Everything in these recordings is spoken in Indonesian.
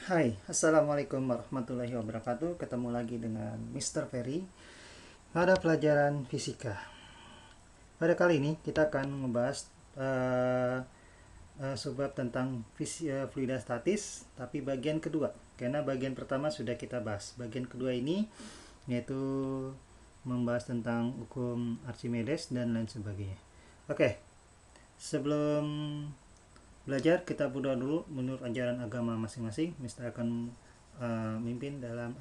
Hai, Assalamualaikum warahmatullahi wabarakatuh. Ketemu lagi dengan Mr. Ferry pada pelajaran fisika. Pada kali ini kita akan membahas sebab tentang fluida statis, tapi bagian kedua. Karena bagian pertama sudah kita bahas. Bagian kedua ini yaitu membahas tentang hukum Archimedes dan lain sebagainya. Oke, sebelum belajar kita berdoa dulu menurut ajaran agama masing-masing. Mister akan mimpin dalam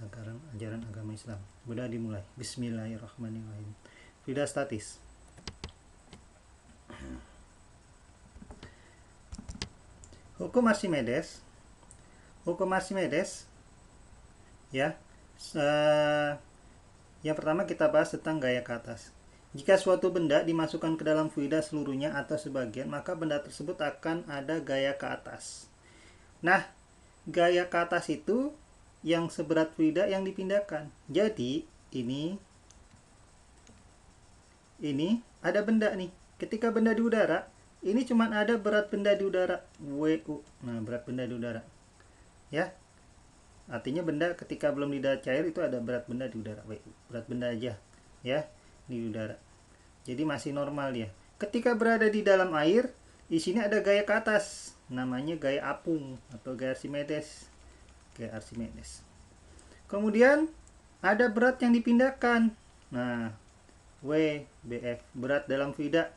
ajaran agama Islam. Berdoa dimulai. Bismillahirrahmanirrahim. Fluida statis. Hukum Archimedes. Hukum Archimedes ya. Yang pertama kita bahas tentang gaya ke atas. Jika suatu benda dimasukkan ke dalam fluida seluruhnya atau sebagian, maka benda tersebut akan ada gaya ke atas. Nah, gaya ke atas itu yang seberat fluida yang dipindahkan. Jadi, ini ada benda nih. Ketika benda di udara, ini cuma ada berat benda di udara, WU. Nah, berat benda di udara. Ya. Artinya benda ketika belum di cair itu ada berat benda di udara, WU. Berat benda aja, ya, di udara. Jadi masih normal dia. Ketika berada di dalam air, di sini ada gaya ke atas, namanya gaya apung atau gaya Archimedes. Gaya Archimedes. Kemudian ada berat yang dipindahkan. Nah, WBF, berat dalam fluida,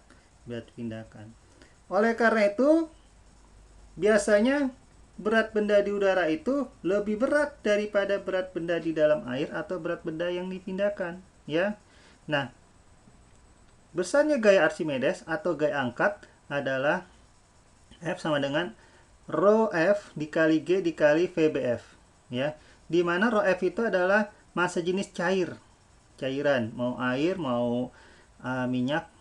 berat dipindahkan. Oleh karena itu, biasanya berat benda di udara itu lebih berat daripada berat benda di dalam air atau berat benda yang dipindahkan, ya. Nah, besarnya gaya Archimedes atau gaya angkat adalah F sama dengan rho F dikali G dikali VBF, ya. Di mana rho F itu adalah massa jenis cairan, mau air, mau minyak,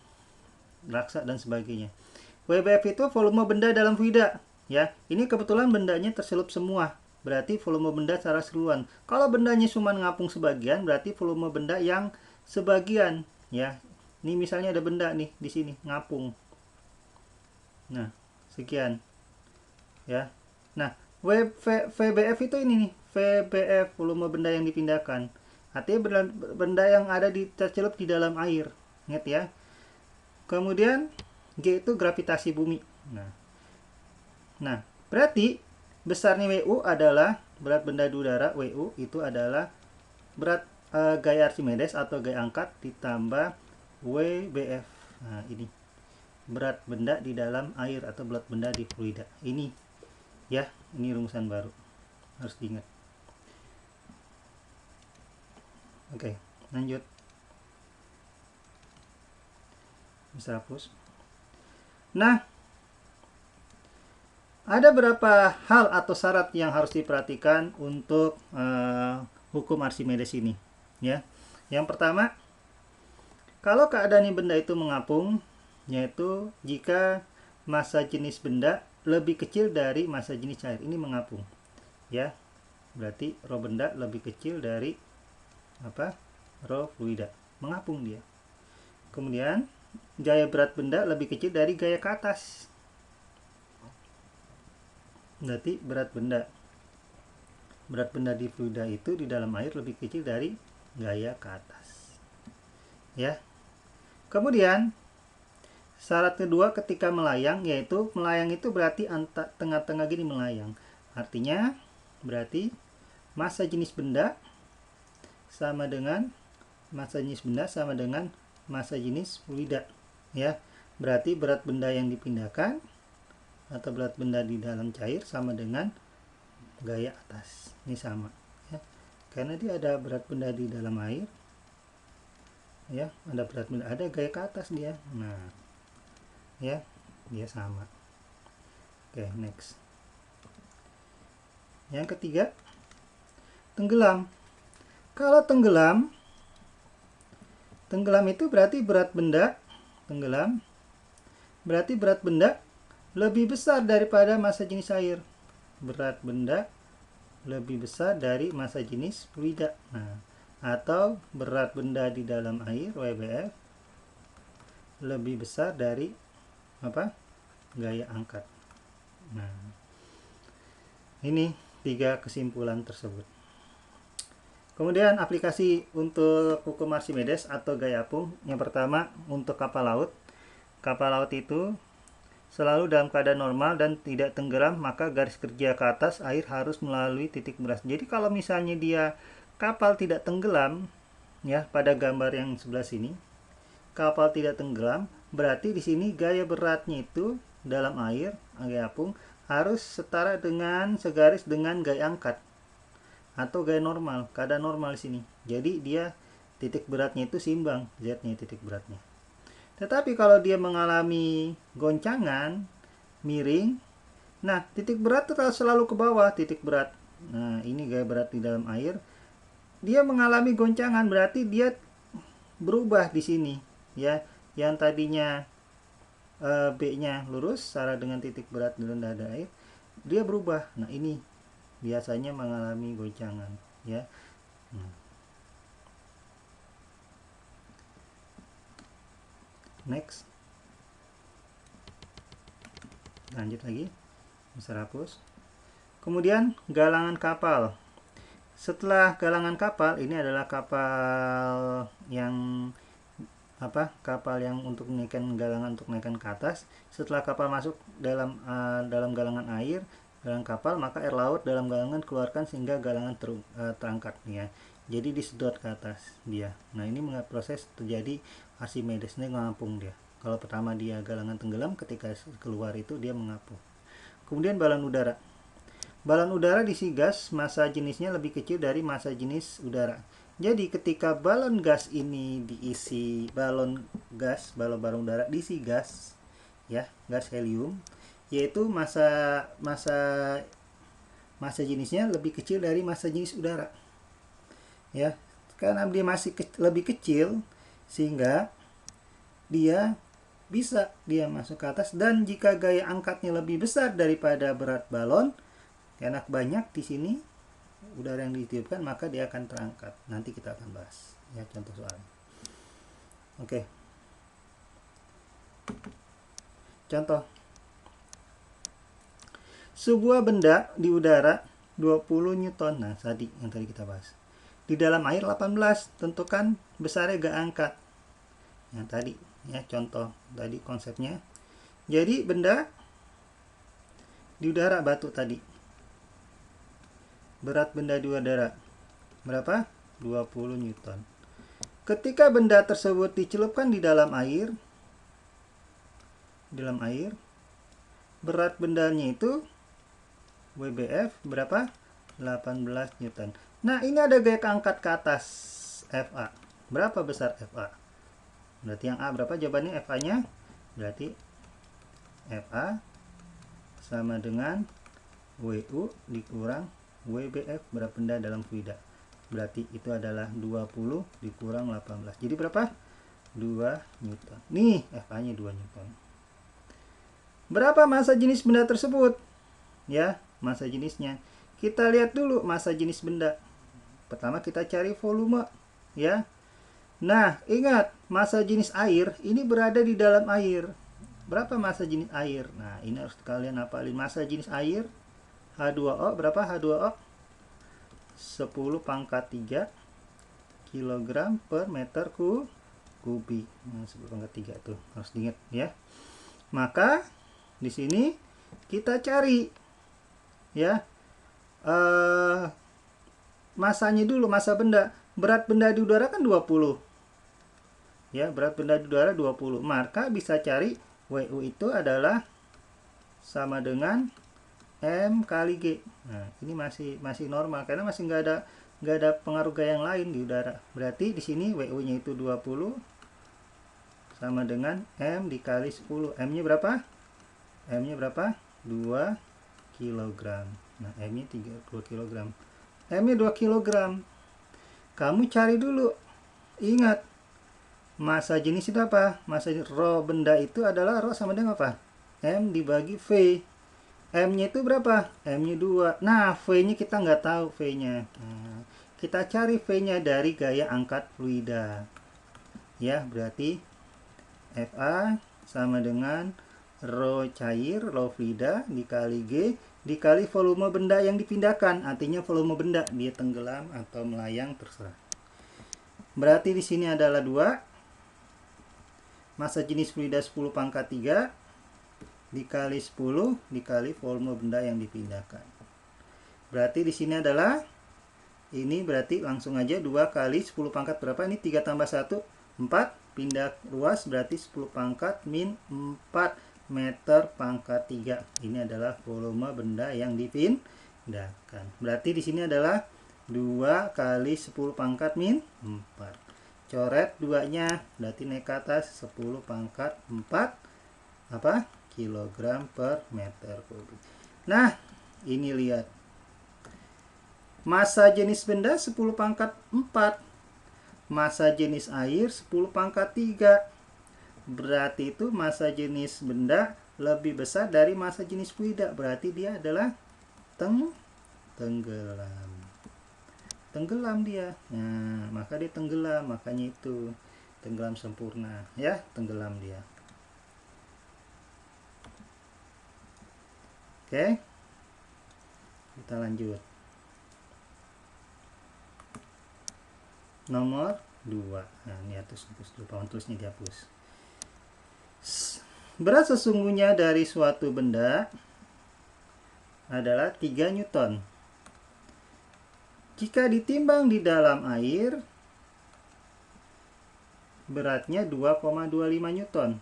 raksa dan sebagainya. VBF itu volume benda dalam fluida, ya. Ini kebetulan bendanya terselup semua, berarti volume benda secara keseluruhan. Kalau bendanya cuma ngapung sebagian, berarti volume benda yang sebagian, ya. Ini misalnya ada benda nih di sini ngapung. Nah, sekian. Ya. Nah, VBF itu ini nih, VBF volume benda yang dipindahkan. Artinya benda yang ada tercelup di dalam air. Ingat ya. Kemudian G itu gravitasi bumi. Nah, berarti besarnya WU adalah berat benda di udara, WU itu adalah berat gaya Archimedes atau gaya angkat ditambah WBF. Nah, ini berat benda di dalam air atau berat benda di fluida. Ini ya, ini rumusan baru. Harus diingat. Oke, lanjut. Bisa hapus. Nah, ada berapa hal atau syarat yang harus diperhatikan untuk hukum Archimedes ini, ya. Yang pertama, kalau keadaan benda itu mengapung, yaitu jika massa jenis benda lebih kecil dari massa jenis cair, ini mengapung, ya. Berarti rho benda lebih kecil dari rho fluida, mengapung dia. Kemudian gaya berat benda lebih kecil dari gaya ke atas, berarti berat benda di fluida itu di dalam air lebih kecil dari gaya ke atas, ya. Kemudian syarat kedua ketika melayang, yaitu melayang itu berarti tengah-tengah gini melayang. Artinya berarti massa jenis benda sama dengan massa jenis fluida, ya. Berarti berat benda yang dipindahkan atau berat benda di dalam cair sama dengan gaya atas. Ini sama, ya. Karena dia ada berat benda di dalam air, ya, ada berat benda, ada gaya ke atas dia. Nah, ya, dia sama. Oke, next. Yang ketiga, tenggelam. Kalau tenggelam itu berarti berat benda tenggelam, berarti berat benda lebih besar daripada massa jenis air. Berat benda lebih besar dari massa jenis fluida. Nah, atau berat benda di dalam air, WBF, lebih besar dari gaya angkat. Nah, ini tiga kesimpulan tersebut. Kemudian aplikasi untuk hukum Archimedes atau gaya apung. Yang pertama untuk kapal laut. Kapal laut itu selalu dalam keadaan normal dan tidak tenggelam, maka garis kerja ke atas air harus melalui titik berat. Jadi kalau misalnya dia kapal tidak tenggelam, ya pada gambar yang sebelah sini, kapal tidak tenggelam, berarti di sini gaya beratnya itu dalam air, gaya apung, harus setara dengan segaris dengan gaya angkat atau gaya normal, keadaan normal di sini. Jadi dia titik beratnya itu seimbang, Z-nya titik beratnya. Tetapi kalau dia mengalami goncangan, miring, nah titik berat itu selalu ke bawah, titik berat. Nah, ini gaya berat di dalam air. Dia mengalami goncangan, berarti dia berubah di sini, ya. Yang tadinya B-nya lurus setara dengan titik berat di rendah air, dia berubah. Nah, ini biasanya mengalami goncangan, ya. Next, lanjut lagi, bisa hapus. Kemudian galangan kapal. Setelah galangan kapal, ini adalah kapal yang kapal yang untuk menaikkan galangan, untuk naikkan ke atas. Setelah kapal masuk dalam galangan air, dalam kapal, maka air laut dalam galangan keluarkan sehingga galangan terangkat, ya. Jadi disedot ke atas dia. Nah, ini proses terjadi Archimedes, ini mengapung dia. Kalau pertama dia galangan tenggelam, ketika keluar itu dia mengapung. Kemudian balon udara. Balon udara diisi gas, massa jenisnya lebih kecil dari massa jenis udara. Jadi ketika balon gas ini diisi, balon udara diisi gas, ya, gas helium, yaitu massa jenisnya lebih kecil dari massa jenis udara, ya. Karena dia masih lebih kecil, sehingga dia bisa masuk ke atas. Dan jika gaya angkatnya lebih besar daripada berat balon, karena banyak di sini udara yang ditiupkan, maka dia akan terangkat. Nanti kita akan bahas, ya, contoh soal. Oke. Contoh. Sebuah benda di udara 20 Newton. Nah, yang tadi kita bahas. Di dalam air 18. Tentukan besarnya gaya angkat. Yang tadi, ya, contoh tadi konsepnya. Jadi benda di udara, batu tadi. Berat benda di udara berapa? 20 Newton. Ketika benda tersebut dicelupkan di dalam air, berat bendanya itu WBF berapa? 18 Newton. Nah, ini ada gaya angkat ke atas, FA. Berapa besar FA? Berarti yang A berapa jawabannya? FA-nya berarti FA sama dengan WU dikurang WBF, berat benda dalam fluida. Berarti itu adalah 20 dikurang 18. Jadi berapa? 2 Newton. Nih, FA-nya 2 Newton. Berapa massa jenis benda tersebut? Ya, massa jenisnya. Kita lihat dulu massa jenis benda. Pertama kita cari volume, ya. Nah, ingat, massa jenis air ini berada di dalam air. Berapa massa jenis air? Nah, ini harus kalian hafalin. Massa jenis air H2O berapa? H2O 10 pangkat 3 kg per meter kubik. Nah, 10 pangkat 3 tuh harus diingat, ya. Maka di sini kita cari, ya, masanya dulu, massa benda. Berat benda di udara kan 20. Ya, berat benda di udara 20. Maka bisa cari WU itu adalah sama dengan M kali G. Nah, ini masih normal karena masih nggak ada pengaruh gaya yang lain di udara. Berarti di sini WU-nya itu 20 sama dengan M dikali 10. M-nya berapa? M-nya berapa? 2 kg. Nah, M-nya 2 kg. M-nya 2 kg. Kamu cari dulu. Ingat, massa jenis itu apa? Massa rho benda itu adalah rho sama dengan apa? M dibagi V. M-nya itu berapa? M-nya 2. Nah, V-nya kita nggak tahu V-nya. Nah, kita cari V-nya dari gaya angkat fluida. Ya, berarti FA sama dengan rho cair, rho fluida dikali G. dikali volume benda yang dipindahkan. Artinya volume benda, dia tenggelam atau melayang terserah. Berarti di sini adalah 2. Massa jenis fluida 10 pangkat 3 dikali 10 dikali volume benda yang dipindahkan. Berarti di sini adalah, ini berarti langsung aja 2 kali 10 pangkat berapa? Ini 3 tambah 1, 4. Pindah ruas berarti 10 pangkat min 4 meter pangkat 3. Ini adalah volume benda yang dipindahkan. Berarti di sini adalah 2 kali 10 pangkat min 4. Coret 2-nya, berarti naik ke atas 10 pangkat 4 kilogram per meter kubik. Nah, ini lihat. Massa jenis benda 10 pangkat 4. Massa jenis air 10 pangkat 3. Berarti itu massa jenis benda lebih besar dari massa jenis fluida. Berarti dia adalah tenggelam. Tenggelam dia. Nah, maka dia tenggelam. Makanya itu tenggelam sempurna. Ya, tenggelam dia. Oke. Kita lanjut. Nomor 2. Nah, ini hapus dulu, pawan tulisnya dihapus. Berat sesungguhnya dari suatu benda adalah 3 Newton. Jika ditimbang di dalam air, beratnya 2,25 Newton.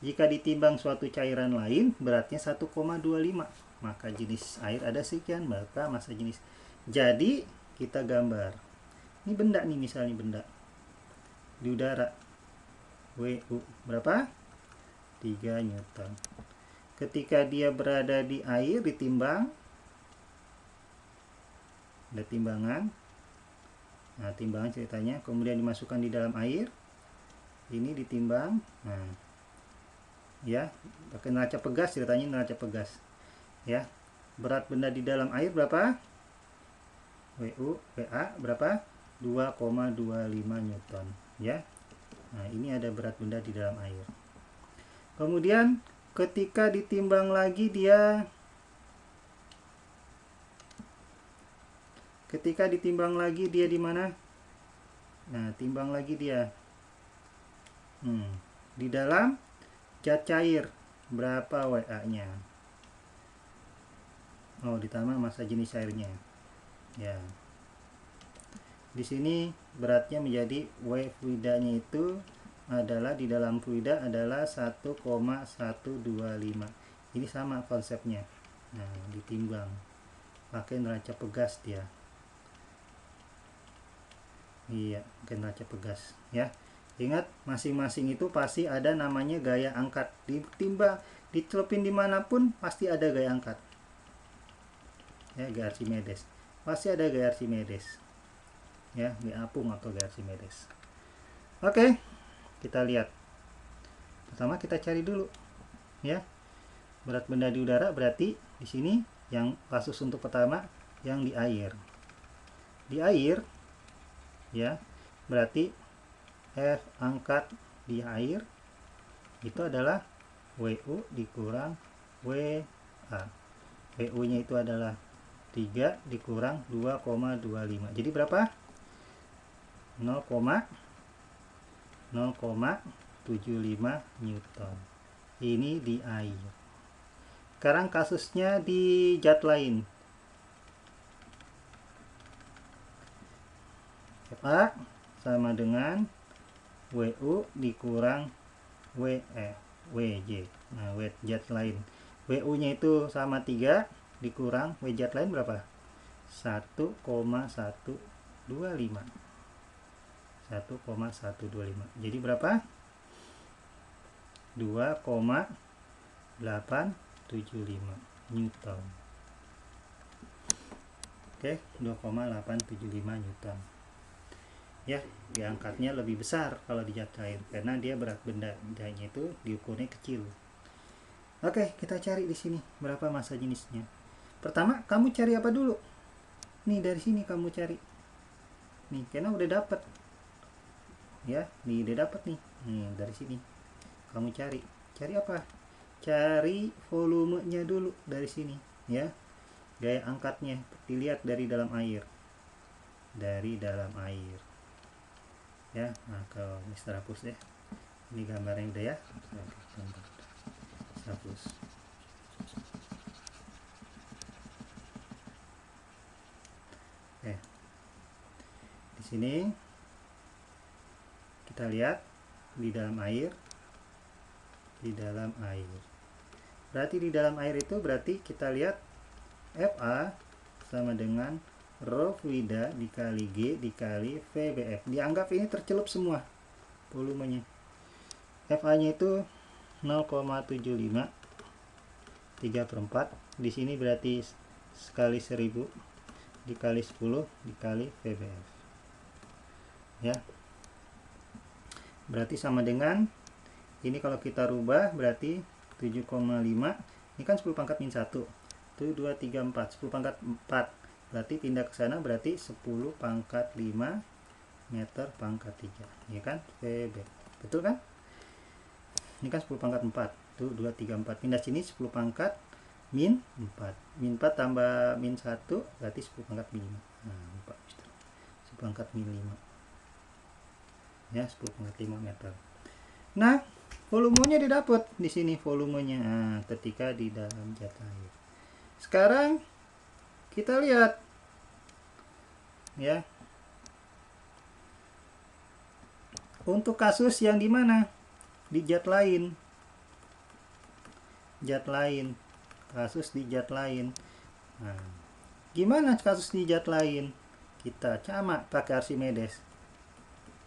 Jika ditimbang suatu cairan lain, beratnya 1,25. Maka jenis air ada sekian, maka massa jenis. Jadi, kita gambar. Ini benda nih, misalnya benda di udara. WU berapa? 3 Newton. Ketika dia berada di air, ditimbang. Ada timbangan. Nah, timbangan ceritanya. Kemudian dimasukkan di dalam air. Ini ditimbang. Nah, ya, pakai neraca pegas, ceritanya neraca pegas. Ya, berat benda di dalam air berapa? WA berapa? 2,25 Newton. Ya. Nah, ini ada berat benda di dalam air. Kemudian ketika ditimbang lagi dia, di mana? Nah, timbang lagi dia. Di dalam zat cair berapa WA-nya? Oh, ditambah massa jenis airnya. Ya. Di sini beratnya menjadi W fluidanya itu adalah di dalam fluida adalah 1,125. Ini sama konsepnya. Nah, ditimbang pakai neraca pegas dia. Iya, pakai neraca pegas ya. Ingat, masing-masing itu pasti ada namanya gaya angkat. Ditimbang, dicelupin dimanapun pasti ada gaya angkat. Ya, gaya Archimedes. Pasti ada gaya Archimedes. Ya, gaya apung atau gaya Archimedes. Oke, kita lihat. Pertama kita cari dulu, ya, berat benda di udara. Berarti di sini yang kasus untuk pertama yang di air. Di air, ya, berarti F angkat di air itu adalah WU dikurang WA. WU nya itu adalah 3 dikurang 2,25. Jadi berapa? 0,75 Newton. Ini di air. Sekarang kasusnya di zat lain. FA sama dengan WU dikurang WJ. Nah, W zat lain. WU nya itu sama 3 dikurang W zat lain berapa? 1,125. 1,125. Jadi berapa? 2,875 Newton. Oke, 2,875 Newton. Ya, diangkatnya lebih besar kalau di zat cair karena dia berat bendanya itu diukurnya kecil. Oke, kita cari di sini berapa massa jenisnya. Pertama, kamu cari apa dulu? Nih, dari sini kamu cari. Nih, karena udah dapat. Ya, nih udah dapat nih. Nih, dari sini kamu cari apa? Cari volumenya dulu dari sini, ya. gaya angkatnya dilihat dari dalam air, ya. Nah, kalau Mister hapus deh, ini gambarnya udah ya, hapus. Di sini kita lihat di dalam air, berarti di dalam air itu berarti kita lihat FA sama dengan rho fluida dikali G dikali VBF. Dianggap ini tercelup semua volumenya. FA nya itu 0,75 3/4. Di sini berarti sekali 1000 dikali 10 dikali VBF, ya. Berarti sama dengan ini, kalau kita rubah berarti 7,5. Ini kan 10 pangkat min 1. 1, 2, 3, 4. 10 pangkat 4. Berarti pindah ke sana berarti 10 pangkat 5 meter pangkat 3. Ya kan? VB. Betul kan? Ini kan 10 pangkat 4. 1, 2, 3, 4. Pindah sini 10 pangkat min 4. Min 4 tambah min 1 berarti 10 pangkat min 5. Nah, 10 pangkat min 5. Ya, 10 pangkat 5 meter. Nah, volumenya didapat di sini, volumenya. Nah, ketika di dalam zat air. Sekarang kita lihat, ya, untuk kasus yang di mana? Di zat lain. Kasus di zat lain. Nah, gimana kasus di zat lain? Kita sama pakai Archimedes.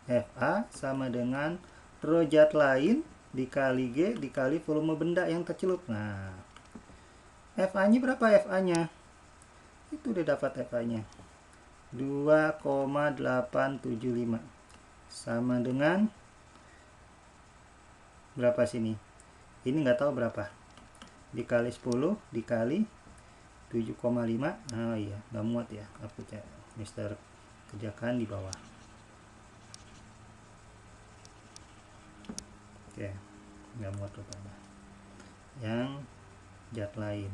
FA sama dengan rho zat lain dikali G dikali volume benda yang tercelup. Nah, FA-nya berapa? FA-nya itu udah dapat, FA-nya 2,875 sama dengan berapa sini? Ini nggak tahu berapa. Dikali 10 dikali 7,5. Oh iya, nggak muat ya. Aku cek, Mister kerjakan di bawah. Oke, nggak muat rupanya. Yang zat lain.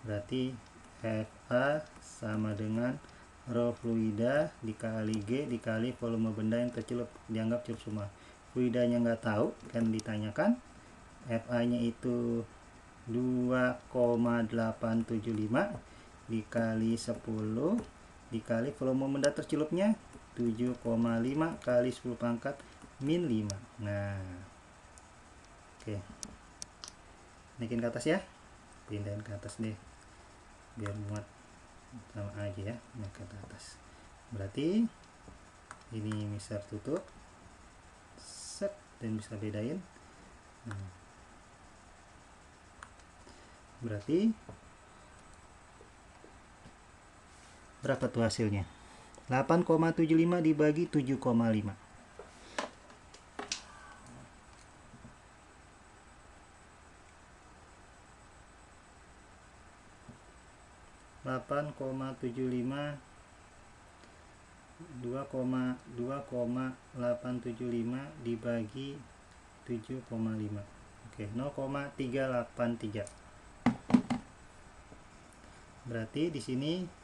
Berarti FA sama dengan rho fluida dikali G dikali volume benda yang tercelup. Dianggap celup semua. Fluidanya nggak tahu, kan ditanyakan. FA nya itu 2,875 dikali 10 dikali volume benda tercelupnya 7,5 kali 10 pangkat min 5. Nah, oke, naikin ke atas ya, pindahin ke atas deh biar muat sama aja ya. Naik ke atas, berarti ini Mister tutup set dan bisa bedain. Nah, berarti berapa tuh hasilnya? 8,75 dibagi 7,5. 8,75 2,875 dibagi 7,5. Oke, 0,383. Berarti di sini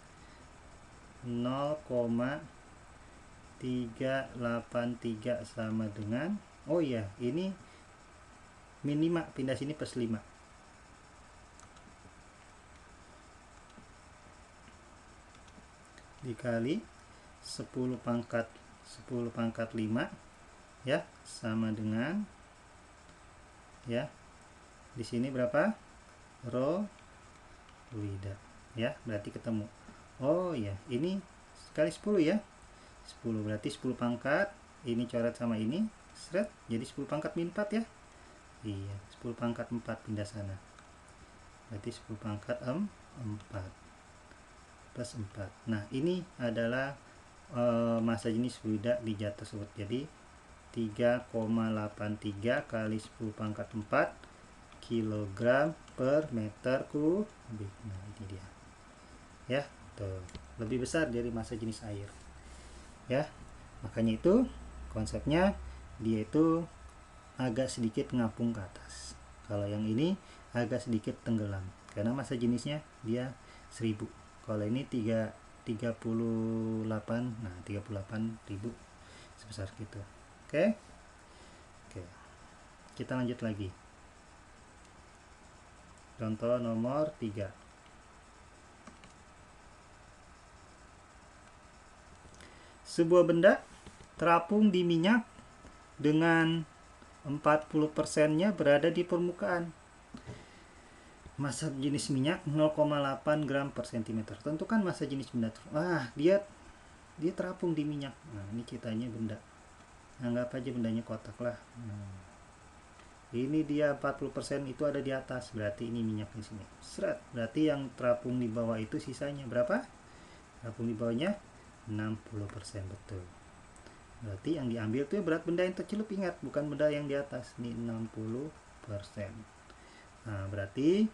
0,383 sama dengan, oh iya, ini min 5, pindah sini plus 5. Dikali 10 pangkat 5 ya, sama dengan, ya, di sini berapa? Rho fluida ya, berarti ketemu. Oh ya, ini sekali 10 ya. 10 berarti 10 pangkat, ini coret sama ini, seret, jadi 10 pangkat min 4 ya. Iya, 10 pangkat 4 pindah sana. Berarti 10 pangkat 4 plus 4. Nah, ini adalah massa jenis fluida di zat tersebut. Jadi 3,83 kali 10 pangkat 4 kg per meter kubik. Nah, ini dia. Ya, tuh, lebih besar dari massa jenis air. Ya, makanya itu konsepnya dia itu agak sedikit ngapung ke atas. Kalau yang ini agak sedikit tenggelam karena massa jenisnya dia 1000. Kalau ini 38, nah 38.000 sebesar gitu. Oke. Oke. Kita lanjut lagi. Contoh nomor 3. Sebuah benda terapung di minyak dengan 40%-nya berada di permukaan. Massa jenis minyak 0,8 gram per cm. Tentukan massa jenis benda. Dia terapung di minyak. Nah, ini ceritanya benda. Anggap aja bendanya kotak lah. Ini dia 40% itu ada di atas, berarti ini minyak di sini. Seret. Berarti yang terapung di bawah itu sisanya berapa? Terapung di bawahnya 60%, betul. Berarti yang diambil itu berat benda yang tercelup, ingat, bukan benda yang di atas. Ini 60%. Nah, berarti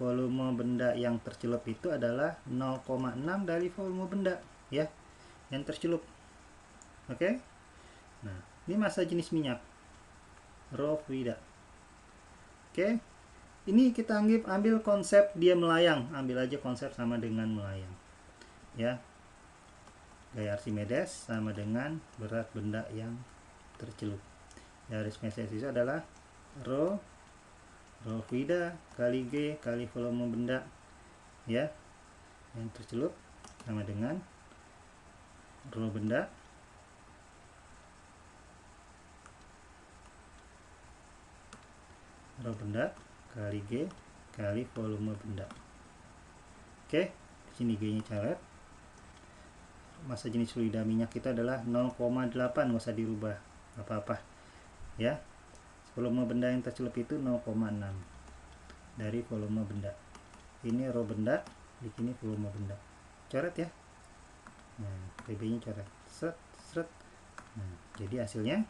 volume benda yang tercelup itu adalah 0,6 dari volume benda ya yang tercelup. Oke. Nah, ini massa jenis minyak raw fluida. Oke. Ini kita ambil konsep dia melayang. Ambil aja konsep sama dengan melayang. Ya. Gaya Archimedes sama dengan berat benda yang tercelup. Gaya Archimedes itu adalah rho fluida kali G kali volume benda ya yang tercelup sama dengan rho benda kali G kali volume benda. Oke, sini G-nya coret. Massa jenis fluida minyak kita adalah 0,8, nggak usah dirubah apa-apa ya. Volume benda yang tercelup itu 0,6 dari volume benda. Ini rho benda, di sini volume benda. Coret ya. Nah, PB-nya coret. Seret. Nah, jadi hasilnya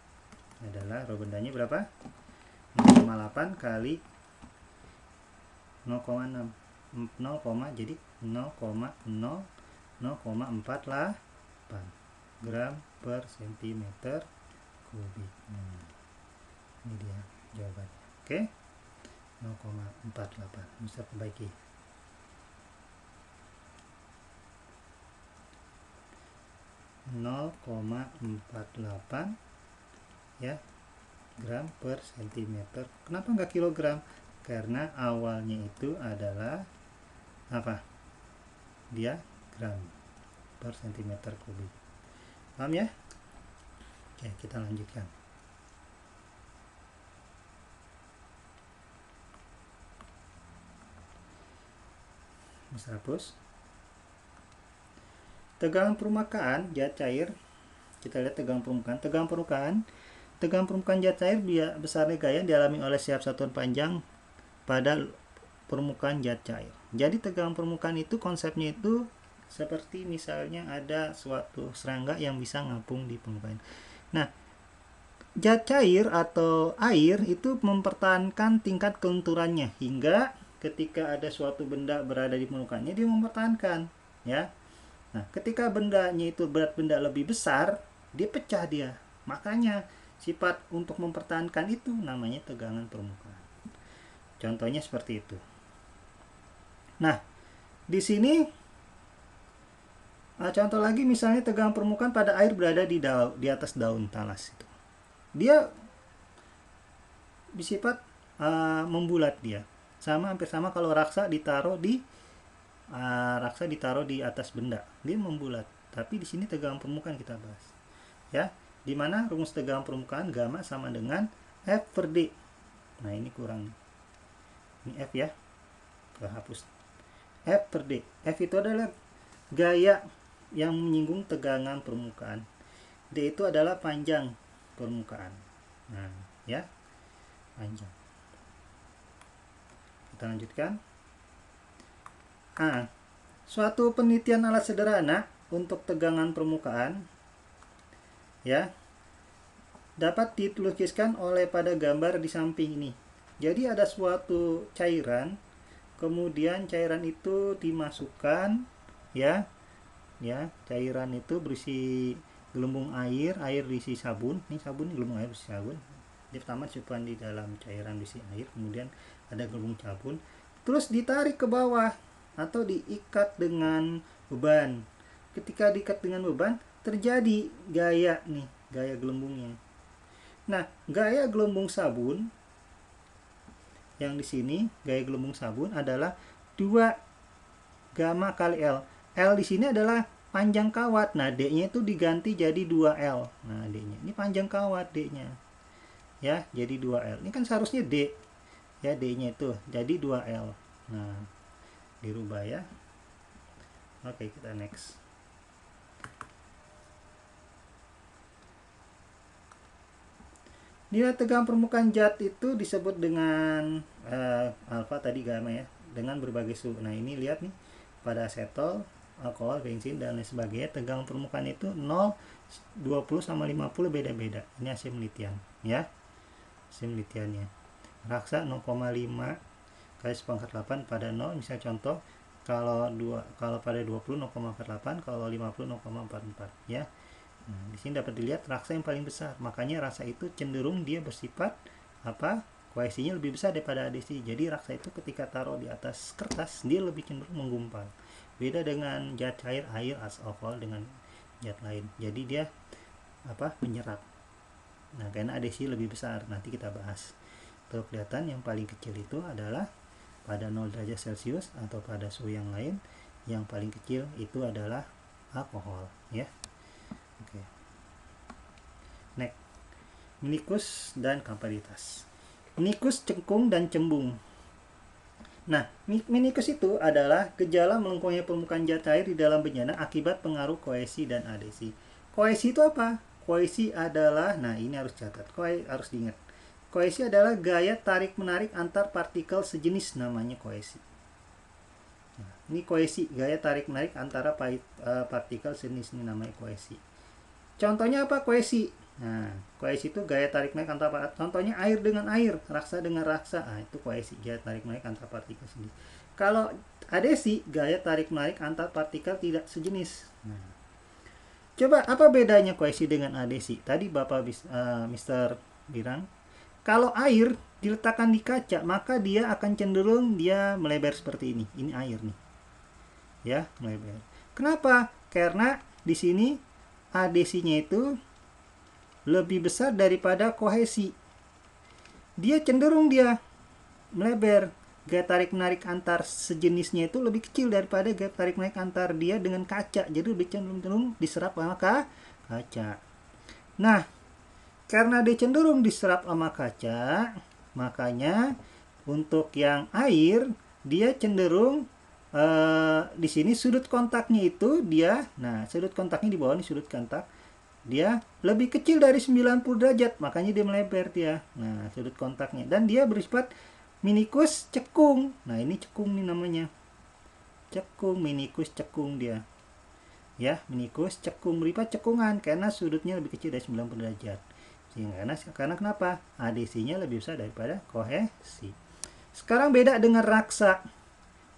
adalah rho bendanya berapa? 0,8 kali 0,6. Jadi 0,48 gram per cm3. Ini dia jawabannya. Oke. 0,48. Bisa perbaiki. ya gram per cm. Kenapa nggak kilogram? Karena awalnya itu adalah apa? Dia gram per cm3. Paham ya? Oke, kita lanjutkan. Bisa hapus. Tegangan permukaan zat cair. Kita lihat tegangan permukaan. Tegangan permukaan zat cair besarnya gaya dialami oleh setiap satuan panjang pada permukaan zat cair. Jadi tegangan permukaan itu konsepnya itu seperti misalnya ada suatu serangga yang bisa ngapung di permukaan. Nah, zat cair atau air itu mempertahankan tingkat kelenturannya hingga ketika ada suatu benda berada di permukaannya dia mempertahankan ya. Nah, ketika bendanya itu berat benda lebih besar, dia pecah dia. Makanya sifat untuk mempertahankan itu namanya tegangan permukaan. Contohnya seperti itu. Nah, di sini contoh lagi misalnya tegangan permukaan pada air berada di atas daun talas itu. Dia bersifat membulat dia. Hampir sama kalau raksa ditaruh di atas benda, dia membulat. Tapi di sini tegangan permukaan kita bahas. Ya, di mana rumus tegangan permukaan gamma sama dengan F per D. Nah, ini kurang. Ini F ya. Hapus. F per D. F itu adalah gaya yang menyinggung tegangan permukaan. D itu adalah panjang permukaan. Nah, ya. Panjang. Kita lanjutkan. Suatu penelitian alat sederhana untuk tegangan permukaan ya dapat dilukiskan oleh pada gambar di samping ini. Jadi ada suatu cairan, kemudian cairan itu dimasukkan ya. Cairan itu berisi gelembung air berisi sabun. Ini sabun, gelembung air berisi sabun. Dia pertama dimasukkan di dalam cairan berisi air, kemudian ada gelembung sabun, terus ditarik ke bawah atau diikat dengan beban. Ketika diikat dengan beban, terjadi gaya nih, gaya gelembungnya. Nah, gaya gelembung sabun yang di sini, gaya gelembung sabun adalah 2 gamma kali L. L di sini adalah panjang kawat. Nah, D-nya itu diganti jadi 2L. Nah, D-nya. Ini panjang kawat D-nya. Ya, jadi 2L. Ini kan seharusnya D. Ya, D-nya itu jadi 2L. Nah, dirubah ya. Oke, kita next. Nilai tegang permukaan zat itu disebut dengan alfa tadi gamma ya, dengan berbagai suhu. Nah, ini lihat nih, pada asetol, alkohol, bensin dan lain sebagainya, tegang permukaan itu 0, 20 sama 50 beda-beda. Ini hasil penelitian ya. Hasil penelitiannya. Raksa 0,5 kali 10⁸ pada 0, misal contoh kalau pada 20 0,48, kalau 50 0,44 ya. Nah, di sini dapat dilihat raksa yang paling besar. Makanya raksa itu cenderung dia bersifat koesinya lebih besar daripada adesi. Jadi raksa itu ketika taruh di atas kertas dia lebih cenderung menggumpal. Beda dengan zat cair, air, alkohol dengan zat lain. Jadi dia menyerap. Nah, karena adesi lebih besar. Nanti kita bahas. Tuh kelihatan yang paling kecil itu adalah pada 0 derajat Celcius atau pada suhu yang lain. Yang paling kecil itu adalah alkohol ya. Oke. Next. Menikus dan kapasitas. Menikus, cekung, dan cembung. Nah, menikus itu adalah gejala melengkungnya permukaan zat cair di dalam bencana akibat pengaruh koesi dan adesi. Koesi itu apa? Koesi adalah, nah ini harus catat, harus diingat. Koesi adalah gaya tarik-menarik antar partikel sejenis, namanya koesi. Nah, ini koesi, gaya tarik-menarik antara partikel sejenis, ini namanya koesi. Contohnya apa koesi? Nah, koesi itu gaya tarik-menarik antar partikel. Contohnya air dengan air, raksa dengan raksa. Nah, itu koesi, gaya tarik-menarik antar partikel sejenis. Kalau adesi, gaya tarik-menarik antar partikel tidak sejenis. Nah, coba apa bedanya koesi dengan adesi? Tadi Bapak Mr. bilang, kalau air diletakkan di kaca, maka dia akan cenderung dia melebar seperti ini. Ini air nih. Ya, melebar. Kenapa? Karena di sini adesinya itu lebih besar daripada kohesi. Dia cenderung dia melebar. Gaya tarik-menarik antar sejenisnya itu lebih kecil daripada gaya tarik-menarik antar dia dengan kaca. Jadi lebih cenderung diserap sama kaca. Nah, karena dia cenderung diserap sama kaca, makanya untuk yang air dia cenderung di sini sudut kontaknya itu dia, nah sudut kontaknya di bawah ini sudut kontak, dia lebih kecil dari 90 derajat, makanya dia melebar dia. Nah, sudut kontaknya, dan dia bersifat menikus cekung. Nah, ini cekung nih namanya. Cekung, menikus cekung dia. Ya, menikus cekung, berupa cekungan karena sudutnya lebih kecil dari 90 derajat. Karena kenapa? Adesinya lebih besar daripada kohesi. Sekarang beda dengan raksa.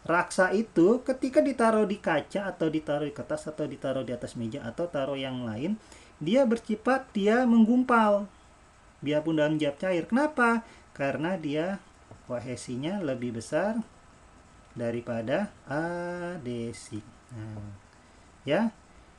Raksa itu ketika ditaruh di kaca atau ditaruh di kertas atau ditaruh di atas meja atau taruh yang lain, dia bersifat dia menggumpal biarpun dalam zat cair. Kenapa? Karena dia kohesinya lebih besar daripada adesi. Nah, ya,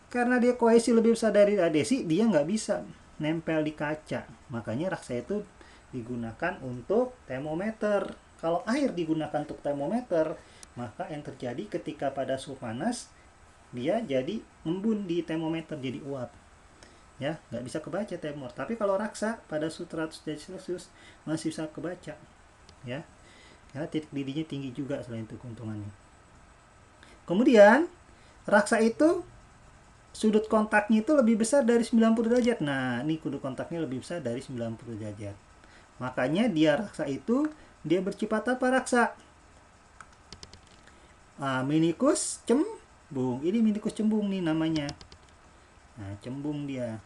karena dia kohesi lebih besar dari adesi, dia nggak bisa nempel di kaca. Makanya raksa itu digunakan untuk termometer. Kalau air digunakan untuk termometer, maka yang terjadi ketika pada suhu panas, dia jadi embun di termometer, jadi uap. Ya, nggak bisa kebaca termometer. Tapi kalau raksa pada suhu 100 derajat Celcius masih bisa kebaca. Ya, karena titik didihnya tinggi juga selain itu keuntungannya. Kemudian raksa itu sudut kontaknya itu lebih besar dari 90 derajat. Nah, ini sudut kontaknya lebih besar dari 90 derajat. Makanya dia raksa itu, dia bersifat apa raksa? Menikus cembung. Ini menikus cembung nih namanya. Nah, cembung dia.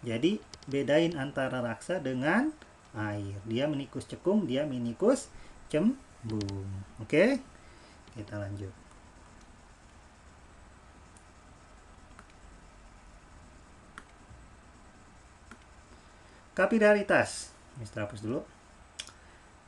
Jadi, bedain antara raksa dengan air. Dia menikus cekung, dia menikus cembung. Oke? Kita lanjut. Kapilaritas. Mister hapus dulu.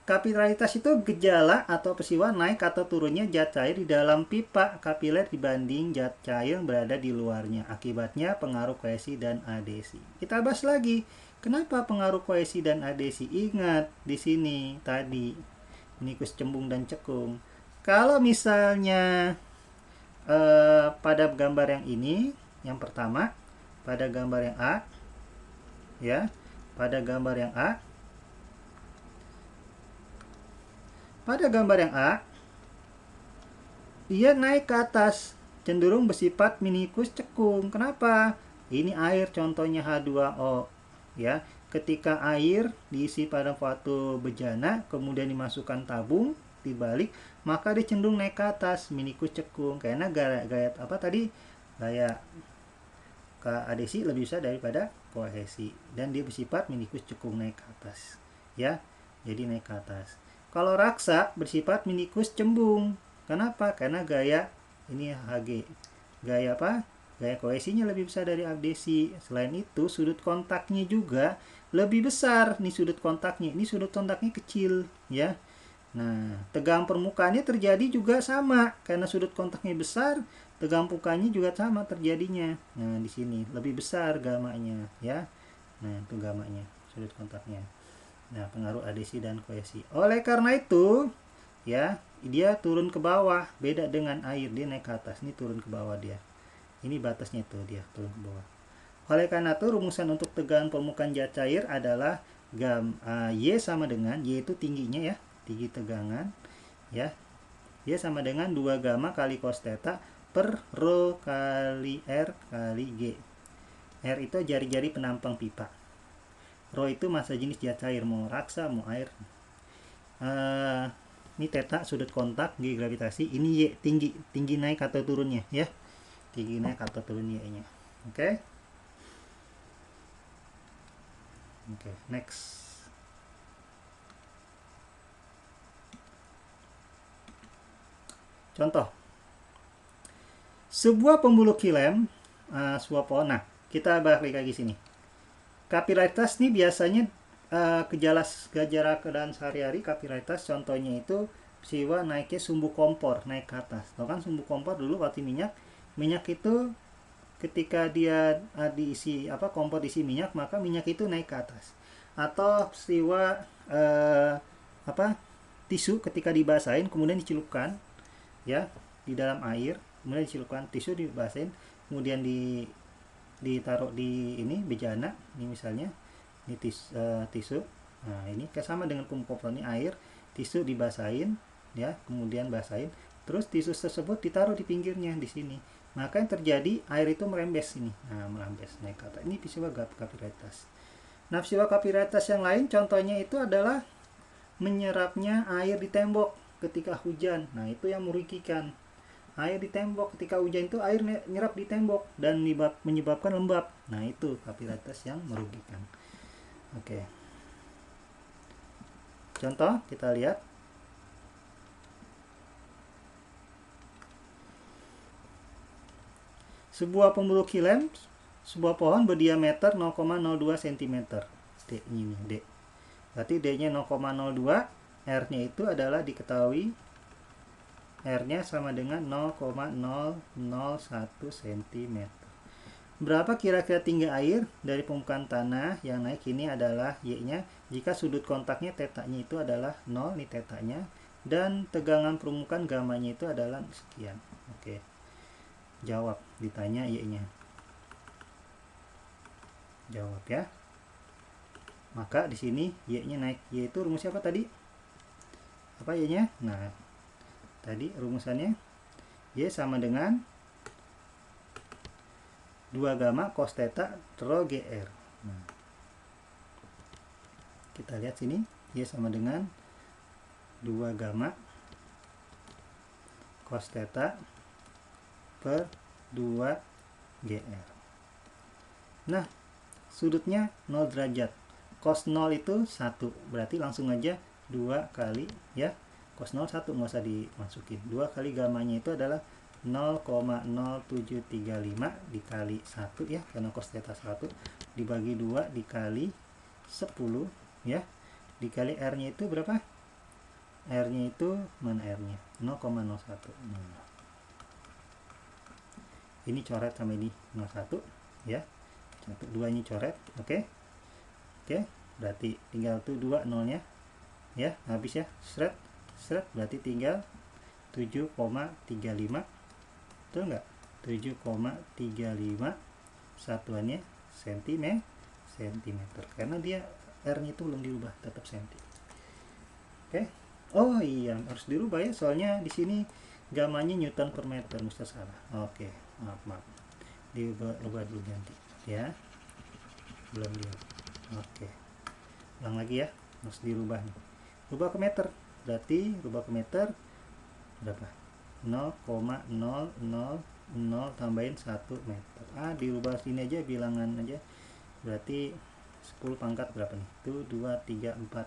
Kapilaritas itu gejala atau peristiwa naik atau turunnya zat cair di dalam pipa kapiler dibanding zat cair berada di luarnya. Akibatnya pengaruh kohesi dan adesi. Kita bahas lagi. Kenapa pengaruh kohesi dan adesi? Ingat di sini tadi menikus, cembung, dan cekung. Kalau misalnya pada gambar yang ini, yang pertama, pada gambar yang A, ya, pada gambar yang A, dia naik ke atas, cenderung bersifat menikus cekung. Kenapa? Ini air, contohnya H2O, ya. Ketika air diisi pada suatu bejana, kemudian dimasukkan tabung, dibalik, maka dia cenderung naik ke atas, menikus cekung. Karena gaya apa tadi? Gaya adesi lebih besar daripada kohesi, dan dia bersifat menikus cekung, naik ke atas, ya. Jadi naik ke atas. Kalau raksa bersifat menikus cembung. Kenapa? Karena gaya ini Hg. Gaya apa? Gaya kohesinya lebih besar dari adesi. Selain itu, sudut kontaknya juga lebih besar. Nih sudut kontaknya. Ini sudut kontaknya kecil, ya. Nah, tegangan permukaannya terjadi juga sama. Karena sudut kontaknya besar, tegangan permukaannya juga sama terjadinya. Nah, di sini lebih besar gamanya, ya. Nah, itu gamanya, sudut kontaknya. Nah, pengaruh adesi dan kohesi. Oleh karena itu, ya, dia turun ke bawah. Beda dengan air, dia naik ke atas. Ini turun ke bawah dia. Ini batasnya tuh, dia turun ke bawah. Oleh karena itu, rumusan untuk tegangan permukaan zat cair adalah Y sama dengan, Y itu tingginya, ya, tinggi tegangan, ya. Y sama dengan 2 gamma kali cos theta per rho kali R kali G. R itu jari-jari penampang pipa. Rho itu massa jenis zat cair, mau raksa, mau air. Ini theta sudut kontak, G gravitasi. Ini Y tinggi naik atau turunnya, ya. Tinggi naik atau turun Y-nya. Oke. Oke, next. Contoh. Sebuah pembuluh kilem, sebuah pohon. Nah, kita balik lagi sini. Kapilaritas ini biasanya gejala keadaan sehari-hari. Kapilaritas contohnya itu peristiwa naiknya sumbu kompor, naik ke atas. Tahu kan sumbu kompor dulu waktu minyak itu ketika dia diisi kompor diisi minyak, maka minyak itu naik ke atas. Atau peristiwa tisu ketika dibasahin kemudian dicelupkan, ya, di dalam air, kemudian dicelupkan tisu, dibasahin, kemudian ditaruh di ini bejana, ini misalnya ini tisu. Nah, ini sama dengan kompor ini air, tisu dibasahin, ya, kemudian basahin, terus tisu tersebut ditaruh di pinggirnya di sini. Maka yang terjadi air itu merembes ini. Nah, merembes naik ke atas. Ini peristiwa kapilaritas. Nah, peristiwa kapilaritas yang lain contohnya itu adalah menyerapnya air di tembok ketika hujan. Nah, itu yang merugikan. Air di tembok ketika hujan itu air nyerap di tembok dan menyebabkan lembab. Nah, itu kapilaritas yang merugikan. Oke. Contoh kita lihat. Sebuah pembuluh kilem, sebuah pohon berdiameter 0,02 cm. D ini D. Berarti D-nya 0,02, R-nya itu adalah diketahui R-nya sama dengan 0,001 cm. Berapa kira-kira tinggi air dari permukaan tanah yang naik ini adalah Y-nya jika sudut kontaknya θ-nya itu adalah 0, ini θ-nya, dan tegangan permukaan gamanya itu adalah sekian. Oke. Jawab, ditanya Y-nya. Jawab, ya. Maka di sini Y-nya naik. Y itu rumusnya apa tadi? Apa Y-nya? Nah, tadi rumusannya Y sama dengan 2 gamma cos theta rho GR. Nah, kita lihat sini, Y sama dengan 2 gamma cos theta per 2 GR. Nah, sudutnya 0 derajat. Cos 0 itu 1. Berarti langsung aja 2 kali, ya. Cos 0 1, nggak usah dimasukin. 2 kali gamanya itu adalah 0,0735 dikali 1, ya, karena cos theta 1, dibagi 2 dikali 10, ya. Dikali R-nya itu berapa? R-nya itu mana R-nya? 0,01. Nah, ini coret sama ini 01 ya. 2 ini coret. Oke. Berarti tinggal tuh 2 nolnya ya, habis ya. Seret berarti tinggal 7,35. Betul nggak? 7,35 satuannya sentimeter karena dia R-nya itu belum dirubah, tetap senti. Oke. Oh iya, harus dirubah ya, soalnya di sini gamanya Newton per meter, Mister salah. Oke, maaf. Dirubah dulu ganti ya. Belum dia. Oke. Ulang lagi ya, harus dirubah nih. Rubah ke meter. Berarti rubah ke meter berapa? 0,000 tambahin 1 meter. Dirubah sini aja, bilangan aja. Berarti 10 pangkat berapa nih? Itu 2, 3, 4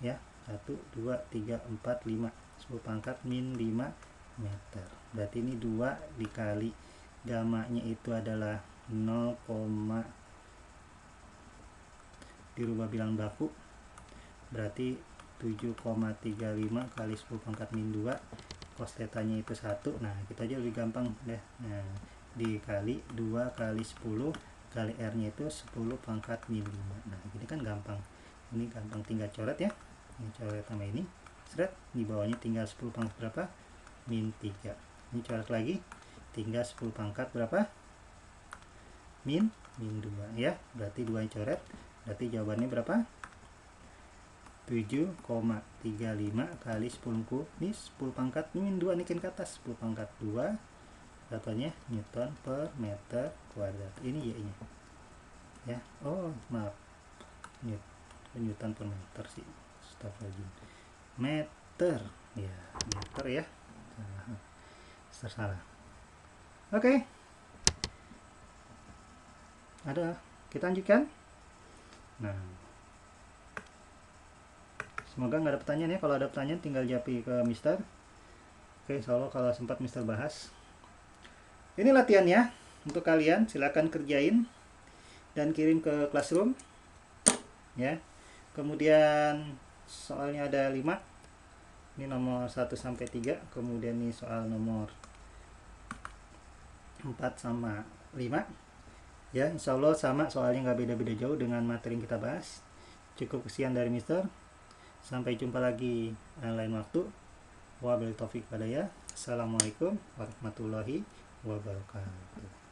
ya. 1, 2, 3, 4, 5. 10 pangkat min 5 meter. Berarti ini 2 dikali gamanya itu adalah 0, dirubah bilang baku. Berarti 7,35 kali 10 pangkat min 2, cos tetanya itu 1. Nah, kita aja lebih gampang deh. Nah, dikali 2 kali 10 kali R-nya itu 10 pangkat min 5. Nah, ini kan gampang. Ini gampang, tinggal coret ya. Ini coret sama ini. Seret, di bawahnya tinggal 10 pangkat berapa? Min 3. Ini coret lagi. Tinggal 10 pangkat berapa? Min 2 ya. Berarti 2 yang coret. Berarti jawabannya berapa? 7,35 kali 10 ini 10 pangkat min 2 nikin ke atas, 10 pangkat 2 katanya Newton per meter kuadrat. Ini Y-nya ya. Oh maaf, Newton per meter sih, meter ya, meter ya, salah. Oke. Ada, kita lanjutkan. Nah, semoga nggak ada pertanyaan ya. Kalau ada pertanyaan tinggal japri ke Mister. Oke, insya Allah kalau sempat Mister bahas. Ini latihannya untuk kalian, silakan kerjain dan kirim ke classroom ya. Kemudian soalnya ada 5. Ini nomor 1 sampai 3. Kemudian ini soal nomor 4 sama 5 ya. Insya Allah sama, soalnya nggak beda-beda jauh dengan materi yang kita bahas. Cukup sekian dari Mister. Sampai jumpa lagi lain waktu. Wabillahi taufik hidayah. Assalamualaikum warahmatullahi wabarakatuh.